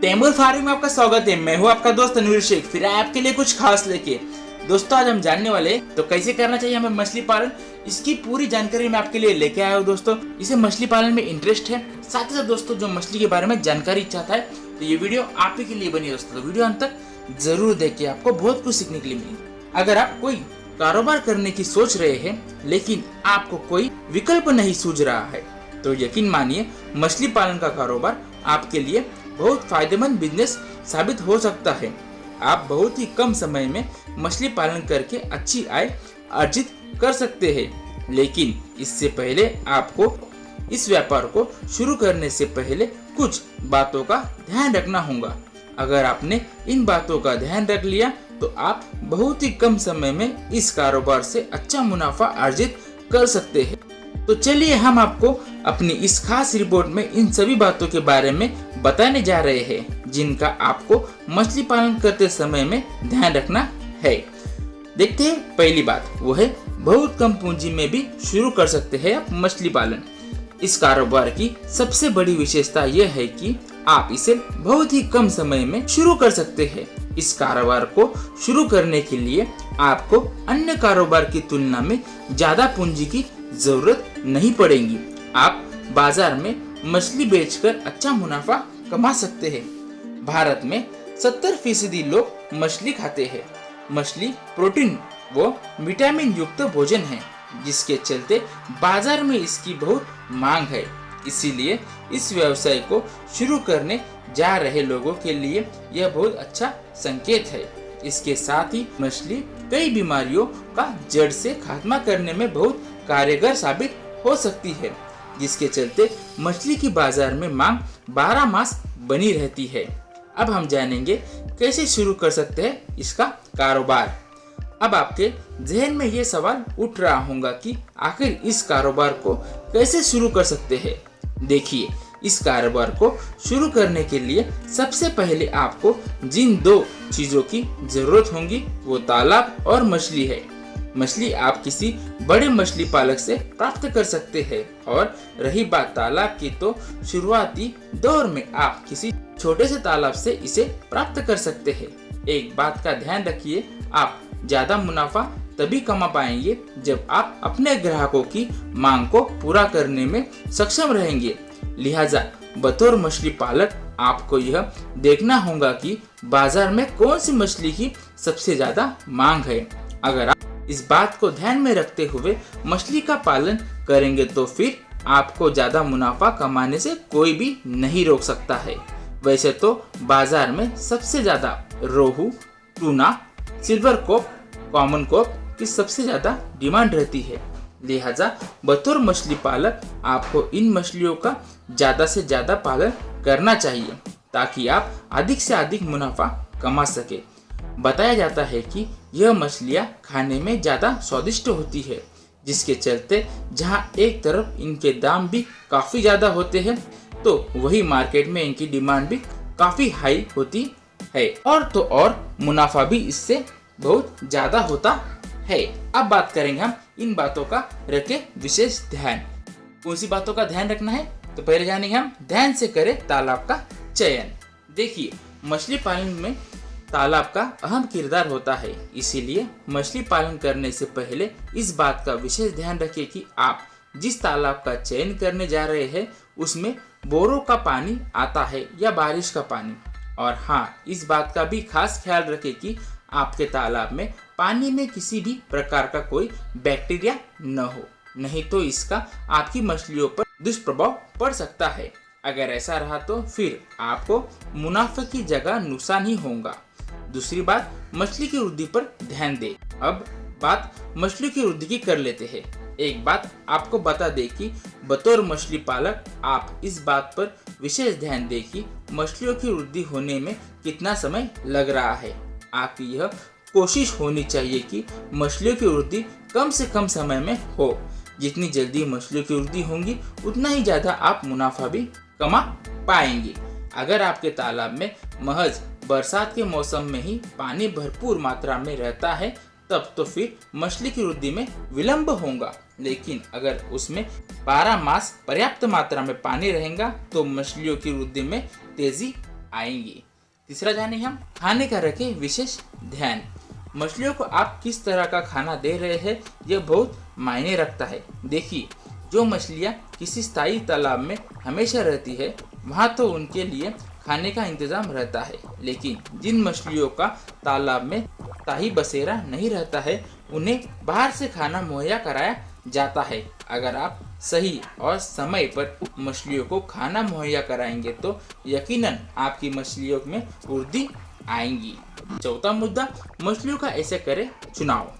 Taimur farming में आपका स्वागत है। मैं हूं आपका दोस्त तनवीर शेख, फिर आए आपके लिए कुछ खास लेके। दोस्तों आज हम जानने वाले तो कैसे करना चाहिए हमें मछली पालन, इसकी पूरी जानकारी मैं आपके लिए लेके आया हूं। दोस्तों इसे मछली पालन में इंटरेस्ट है, साथ ही साथ दोस्तों जो मछली के बारे में जानकारी चाहता है तो ये वीडियो आप ही के लिए बनी। दोस्तों तो वीडियो अंत तक जरूर देखिए, आपको बहुत कुछ सीखने के लिए मिलेगा। अगर आप कोई कारोबार करने की सोच रहे हैं लेकिन आपको कोई विकल्प नहीं सूझ रहा है तो यकीन मानिए मछली पालन का कारोबार आपके लिए बहुत फायदेमंद बिजनेस साबित हो सकता है। आप बहुत ही कम समय में मछली पालन करके अच्छी आय अर्जित कर सकते हैं, लेकिन इससे पहले आपको इस व्यापार को शुरू करने से पहले कुछ बातों का ध्यान रखना होगा। अगर आपने इन बातों का ध्यान रख लिया तो आप बहुत ही कम समय में इस कारोबार से अच्छा मुनाफा अर्जित कर सकते हैं। तो चलिए हम आपको अपनी इस खास रिपोर्ट में इन सभी बातों के बारे में बताने जा रहे हैं जिनका आपको मछली पालन करते समय में ध्यान रखना है। देखते हैं पहली बात, वो है बहुत कम पूंजी में भी शुरू कर सकते हैं आप मछली पालन। इस कारोबार की सबसे बड़ी विशेषता यह है कि आप इसे बहुत ही कम समय में शुरू कर सकते हैं। इस कारोबार को शुरू करने के लिए आपको अन्य कारोबार की तुलना में ज्यादा पूंजी की जरूरत नहीं पड़ेगी। आप बाजार में मछली बेचकर अच्छा मुनाफा कमा सकते हैं। भारत में 70% लोग मछली खाते हैं। मछली प्रोटीन व विटामिन युक्त भोजन है, जिसके चलते बाजार में इसकी बहुत मांग है। इसीलिए इस व्यवसाय को शुरू करने जा रहे लोगों के लिए यह बहुत अच्छा संकेत है। इसके साथ ही मछली कई बीमारियों का जड़ से खात्मा करने में बहुत कारगर साबित हो सकती है, जिसके चलते मछली की बाजार में मांग 12 मास बनी रहती है। अब हम जानेंगे कैसे शुरू कर सकते हैं इसका कारोबार। अब आपके जहन में ये सवाल उठ रहा होगा कि आखिर इस कारोबार को कैसे शुरू कर सकते हैं। देखिए, इस कारोबार को शुरू करने के लिए सबसे पहले आपको जिन दो चीजों की जरूरत होगी वो तालाब और मछली है। मछली आप किसी बड़े मछली पालक से प्राप्त कर सकते हैं, और रही बात तालाब की तो शुरुआती दौर में आप किसी छोटे से तालाब से इसे प्राप्त कर सकते हैं। एक बात का ध्यान रखिए, आप ज्यादा मुनाफा तभी कमा पाएंगे जब आप अपने ग्राहकों की मांग को पूरा करने में सक्षम रहेंगे। लिहाजा बतौर मछली पालक आपको यह देखना होगा कि बाजार में कौन सी मछली की सबसे ज्यादा मांग है। अगर आप इस बात को ध्यान में रखते हुए मछली का पालन करेंगे तो फिर आपको ज्यादा मुनाफा कमाने से कोई भी नहीं रोक सकता है। वैसे तो बाजार में सबसे ज्यादा रोहू, टूना, सिल्वर कोप, कॉमन कोप की सबसे ज्यादा डिमांड रहती है। लिहाजा बतौर मछली पालक आपको इन मछलियों का ज्यादा से ज्यादा पालन करना चाहिए ताकि आप अधिक से अधिक मुनाफा कमा सके। बताया जाता है कि यह मछलियां खाने में ज्यादा स्वादिष्ट होती है, जिसके चलते जहां एक तरफ इनके दाम भी काफी ज्यादा होते हैं तो वही मार्केट में इनकी डिमांड भी काफी हाई होती है, और तो और मुनाफा भी इससे बहुत ज्यादा होता है। अब बात करेंगे हम इन बातों का रखे विशेष ध्यान। कौन सी बातों का ध्यान रखना है तो पहले जानेंगे हम ध्यान से करें तालाब का चयन। देखिए, मछली पालन में तालाब का अहम किरदार होता है, इसीलिए मछली पालन करने से पहले इस बात का विशेष ध्यान रखें कि आप जिस तालाब का चयन करने जा रहे हैं उसमें बोरों का पानी आता है या बारिश का पानी। और हाँ, इस बात का भी खास ख्याल रखें कि आपके तालाब में पानी में किसी भी प्रकार का कोई बैक्टीरिया न हो, नहीं तो इसका आपकी मछलियों पर दुष्प्रभाव पड़ सकता है। अगर ऐसा रहा तो फिर आपको मुनाफे की जगह नुकसान ही होगा। दूसरी बात, मछली की वृद्धि पर ध्यान दें। अब बात मछली की वृद्धि की कर लेते हैं। एक बात आपको बता दें कि बतौर मछली पालक आप इस बात पर विशेष ध्यान दें कि मछलियों की वृद्धि होने में कितना समय लग रहा है। आपकी यह कोशिश होनी चाहिए कि मछलियों की वृद्धि कम से कम समय में हो। जितनी जल्दी मछलियों की वृद्धि होगी उतना ही ज्यादा आप मुनाफा भी कमा पाएंगे। अगर आपके तालाब में महज बरसात के मौसम में ही पानी भरपूर मात्रा में रहता है तब तो फिर मछली की वृद्धि में विलंब होगा, लेकिन अगर उसमें 12 मास पर्याप्त मात्रा में पानी रहेगा तो मछलियों की वृद्धि में तेजी आएंगी। तीसरा जाने हम खाने का रखें विशेष ध्यान। मछलियों को आप किस तरह का खाना दे रहे हैं यह बहुत मायने रखता है। देखिए, जो मछलियाँ किसी स्थायी तालाब में हमेशा रहती है वहाँ तो उनके लिए खाने का इंतजाम रहता है, लेकिन जिन मछलियों का तालाब में स्थायी बसेरा नहीं रहता है उन्हें बाहर से खाना मुहैया कराया जाता है। अगर आप सही और समय पर मछलियों को खाना मुहैया कराएंगे तो यकीनन आपकी मछलियों में वृद्धि आएंगी। चौथा मुद्दा, मछलियों का ऐसे करें चुनाव।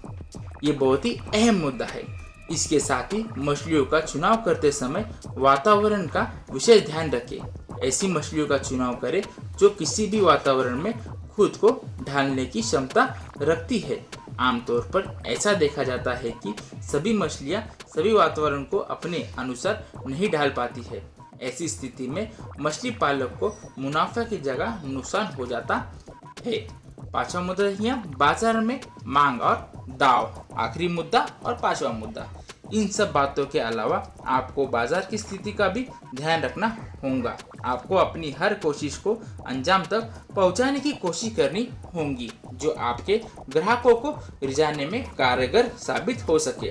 ये बहुत ही अहम मुद्दा है। इसके साथ ही मछलियों का चुनाव करते समय वातावरण का विशेष ध्यान रखें। ऐसी मछलियों का चुनाव करें जो किसी भी वातावरण में खुद को ढालने की क्षमता रखती है। आमतौर पर ऐसा देखा जाता है कि सभी मछलियां सभी वातावरण को अपने अनुसार नहीं ढाल पाती है। ऐसी स्थिति में मछली पालक को मुनाफा की जगह नुकसान हो जाता है। पांचवा मुद्दा है बाजार में मांग और दाव। आखिरी मुद्दा और पांचवा मुद्दा, इन सब बातों के अलावा आपको बाजार की स्थिति का भी ध्यान रखना होगा। आपको अपनी हर कोशिश को अंजाम तक पहुंचाने की कोशिश करनी होगी जो आपके ग्राहकों को रिझाने में कारगर साबित हो सके।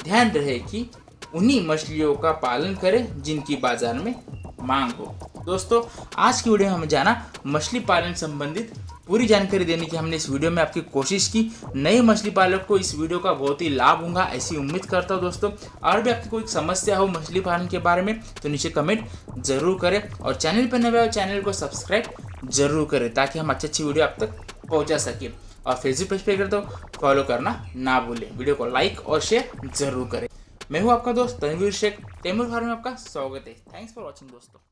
ध्यान रहे कि उन्हीं मछलियों का पालन करें जिनकी बाजार में मांग हो। दोस्तों, आज की वीडियो में हमें जाना मछली पालन संबंधित पूरी जानकारी देने की हमने इस वीडियो में आपकी कोशिश की। नए मछली पालक को इस वीडियो का बहुत ही लाभ होगा ऐसी उम्मीद करता हूँ। दोस्तों, और भी आपकी कोई समस्या हो मछली पालन के बारे में तो नीचे कमेंट जरूर करें और चैनल पर नए हो चैनल को सब्सक्राइब जरूर करें ताकि हम अच्छी वीडियो आप तक पहुँचा सकें। और फेसबुक पेज पे कर दो फॉलो करना ना भूलें। वीडियो को लाइक और शेयर जरूर करें। मैं हूँ आपका दोस्त तनवीर शेख। तैमूर फार्म में आपका स्वागत है। थैंक्स फॉर वॉचिंग दोस्तों।